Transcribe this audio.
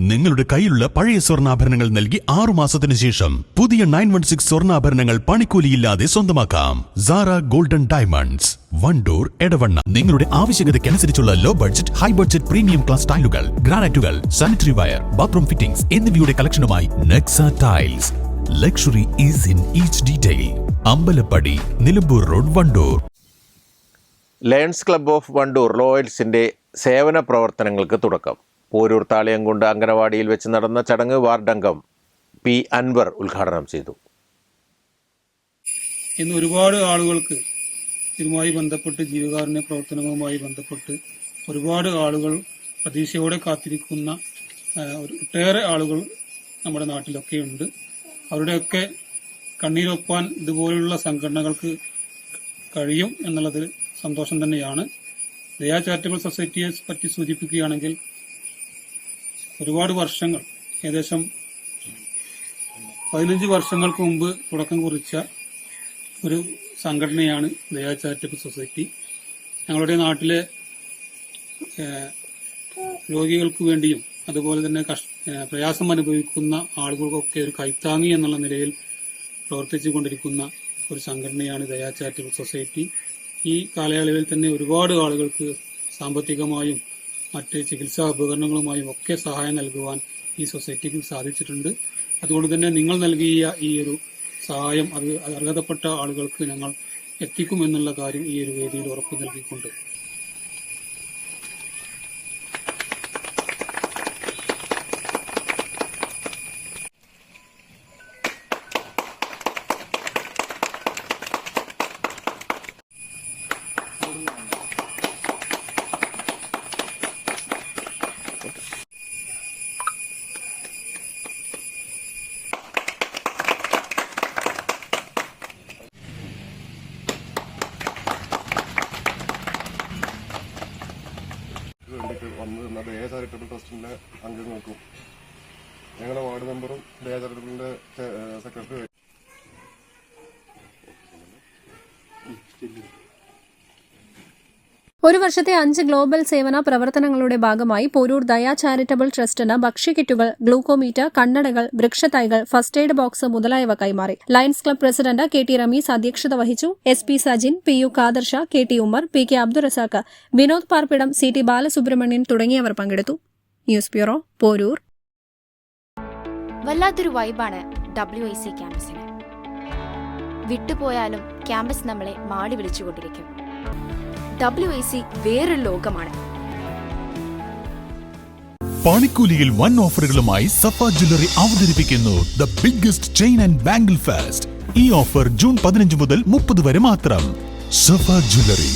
നിങ്ങളുടെ കയ്യിലുള്ള പഴയ സ്വർണ്ണാഭരണങ്ങൾ നൽകി 6 മാസത്തിന് ശേഷം പുതിയ 916 സ്വർണ്ണാഭരണങ്ങൾ പണിക്കൂലിയില്ലാതെ സ്വന്തമാക്കാം. Sara golden diamonds, Wandoor, Edavanna. നിങ്ങളുടെ ആവശ്യകതയ്ക്കനുസരിച്ചുള്ള low budget, high budget, premium class ടൈലുകൾ, ഗ്രാനൈറ്റുകൾ, സാനിറ്ററി വയർ, ബാത്റൂം ഫിറ്റിംഗ്സ് എന്നിവയുടെ കളക്ഷനുമായി Nexa tiles. Luxury is in each detail. Ambalappady, Nilambur road, Wandoor. Lions club of Wandoor ലോയൽസിൻ്റെ സേവന പ്രവർത്തനങ്ങൾക്ക് തുടക്കം. പോരൂർ താളിയംകുണ്ട് അംഗനവാടിയിൽ വെച്ച് നടന്ന ചടങ്ങ് വാർഡംഗം പി അൻവർ ഉദ്ഘാടനം ചെയ്തു. ഇന്ന് ഒരുപാട് ആളുകൾക്ക് ഇതുമായി ബന്ധപ്പെട്ട്, ജീവകാരുണ്യ പ്രവർത്തനങ്ങളുമായി ബന്ധപ്പെട്ട് ഒരുപാട് ആളുകൾ പ്രതീക്ഷയോടെ കാത്തിരിക്കുന്ന ഒട്ടേറെ ആളുകൾ നമ്മുടെ നാട്ടിലൊക്കെ ഉണ്ട്. അവരുടെയൊക്കെ കണ്ണീരൊപ്പാൻ ഇതുപോലുള്ള സംഘടനകൾക്ക് കഴിയും എന്നുള്ളത് സന്തോഷം തന്നെയാണ്. ദയാ ചാരിറ്റബിൾ സൊസൈറ്റിയെ പറ്റി സൂചിപ്പിക്കുകയാണെങ്കിൽ ഒരുപാട് വർഷങ്ങൾ, ഏകദേശം 15 വർഷങ്ങൾക്ക് മുമ്പ് തുടക്കം കുറിച്ച ഒരു സംഘടനയാണ് ദയാ ചാരിറ്റബിൾ സൊസൈറ്റി. ഞങ്ങളുടെ നാട്ടിലെ രോഗികൾക്ക് വേണ്ടിയും അതുപോലെ തന്നെ പ്രയാസം അനുഭവിക്കുന്ന ആളുകൾക്കൊക്കെ ഒരു കൈത്താങ്ങി എന്നുള്ള നിലയിൽ പ്രവർത്തിച്ചു കൊണ്ടിരിക്കുന്ന ഒരു സംഘടനയാണ് ദയാ ചാരിറ്റബിൾ സൊസൈറ്റി. ഈ കാലയളവിൽ തന്നെ ഒരുപാട് ആളുകൾക്ക് സാമ്പത്തികമായും മറ്റ് ചികിത്സാ ഉപകരണങ്ങളുമായും ഒക്കെ സഹായം നൽകുവാൻ ഈ സൊസൈറ്റിക്ക് സാധിച്ചിട്ടുണ്ട്. അതുകൊണ്ട് തന്നെ നിങ്ങൾ നൽകിയ ഈ ഒരു സഹായം അത് അർഹതപ്പെട്ട ആളുകൾക്ക് ഞങ്ങൾ എത്തിക്കുമെന്നുള്ള കാര്യം ഈ ഒരു വേദിയിൽ ഉറപ്പു നൽകിക്കൊണ്ട് വന്നിരുന്ന ദയാ ചാരിറ്റബിൾ ട്രസ്റ്റിന്റെ അംഗങ്ങൾക്കും ഞങ്ങളുടെ വാർഡ് മെമ്പറും ദയാ ചാരിറ്റബിളിന്റെ സെക്രട്ടറി ഒരു വർഷത്തെ 5 ഗ്ലോബൽ സേവന പ്രവർത്തനങ്ങളുടെ ഭാഗമായി പോരൂർ ദയാ ചാരിറ്റബിൾ ട്രസ്റ്റിന് ഭക്ഷ്യക്കിറ്റുകൾ, ഗ്ലൂക്കോമീറ്റർ, കണ്ണടകൾ, വൃക്ഷത്തൈകൾ, ഫസ്റ്റ് എയ്ഡ് ബോക്സ് മുതലായവ കൈമാറി. Lions club president K T. Rameez അധ്യക്ഷത വഹിച്ചു. S P. Sajin, P U. Khadarsha, K T. Ummer, P K. Abdurazak, Vinod Parppidam, C T. Balasubrahmanyan തുടങ്ങിയവർ പങ്കെടുത്തു. News bureau, Poroor. വല്ലാത്തൊരു വൈബാണ് WIC ക്യാമ്പസിന്. വിട്ടുപോയാലും ക്യാമ്പസ് നമ്മളെ മാടി വിളിച്ചുകൊണ്ടിരിക്കും. WIC വേറൊരു ലോകമാണ്. പണിക്കൂലിയിൽ വൻ ഓഫറുകളുമായി സഫ ജ്വല്ലറി അവതരിപ്പിക്കുന്നു the biggest chain and bangle fest. ഈ ഓഫർ ജൂൺ 15 മുതൽ 30 വരെ മാത്രം. സഫ ജ്വല്ലറി.